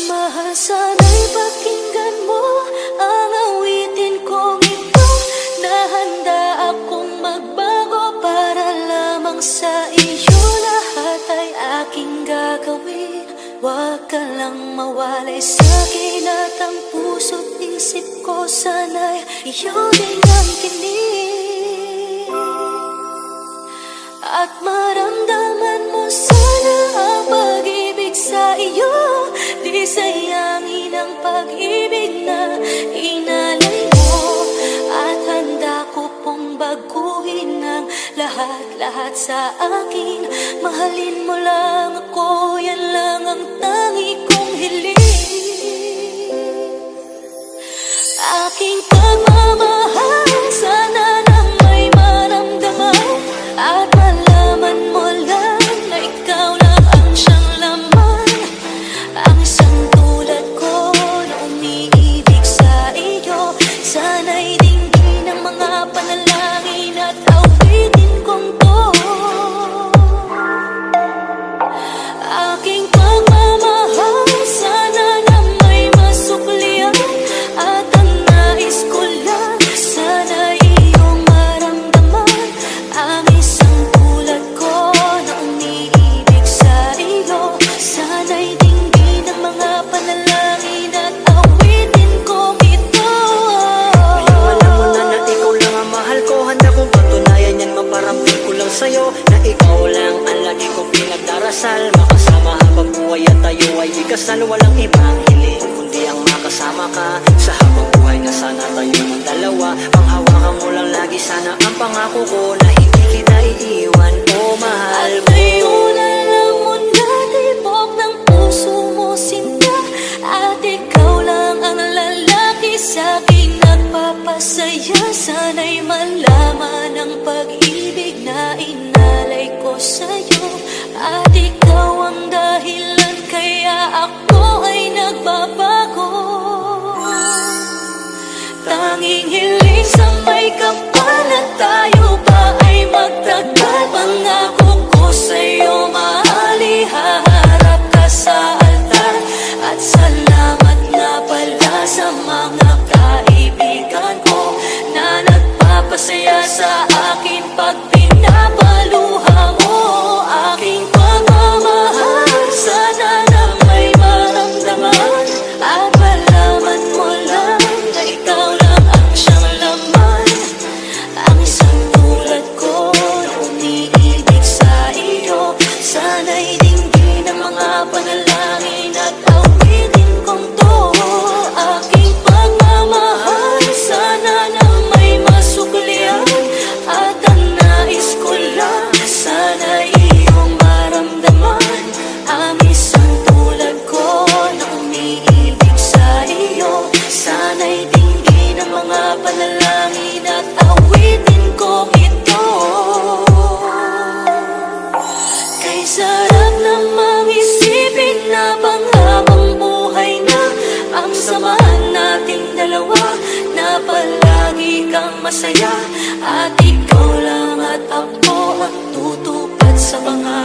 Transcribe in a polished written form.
Mahal, sana'y pakinggan mo ang awitin kong ito, na handa akong magbago para lamang sa iyo. Lahat ay aking gagawin, huwag ka lang mawalay sa'kin. At ang puso't isip ko sana'y iyo din ang kinig, at maramdaman mo sana ang pag-ibig sa iyo. Di sayangin ang pag-ibig na inalay mo, at handa ko pong baguhin ang lahat-lahat sa akin. Mahalin mo lang ako, yan lang ang tangi kong hiling. Aking pagmamahal, sana nang may maramdaman, at malaman mo lang na ikaw lang ang siyang laman. Ang isang tulad ko na umiibig sa iyo, sana'y dinggin ang mga panalangin at awitin kong to. Aking pagmamahal, sana na may masuklian, at ang nais ko lang sana iyong maramdaman. Ang isang tulad ko na umiibig sa iyo, sana'y dinggin ang mga panalangin at awitin ko ito. Ngayon alam mo na na ikaw lang ang mahal ko. Handa kong patunayan yan, maparamdam ko lang sa'yo na ikaw lang ang lagi kong pinagdarasal. Makasama habang buhay at tayo ay ikasal. Walang ibang hiling kundi ang makasama ka sa habang buhay na sana tayo ng dalawa. Panghawakan mo lang lagi sana ang pangako ko na hindi kita iiwan, oh mahal At mo. ngayon alam mo na tibok ng puso mo sinta, at ikaw lang ang lalaki sa'king nagpapasaya. Sana'y malaman ang pag-ibig na inalay ko sa'yo, at ikaw ang dahilan kaya ako ay nagbabago. Tanging hiling sa may kapal na tayo ba ay magtagal. Pangako ko sa'yo, mahal, ihaharap ka sa altar. At salamat na pala sa mga kaibigan ko na nagpapasaya sa akin pag pinapaluha mo. Aking pagmamahal, sana na may maramdaman, at malaman mo lang na ikaw lang ang siyang laman. Ang isang tulad ko na umiibig sa iyo, sana'y dinggin ang mga panalangin at awitin kong to. Aking pagmamahal, sana na may masuklian, at ang nais ko lang sana iyong maramdaman. Ang isang tulad ko na umiibig sa iyo, sana'y dinggin ang mga panalangin at awitin ko ito. Kay sarap namang isipin na panghabang buhay na ang samahan nating dalawa, na palagi kang masaya, at ikaw lang at ako ang tutupad sa pangarap.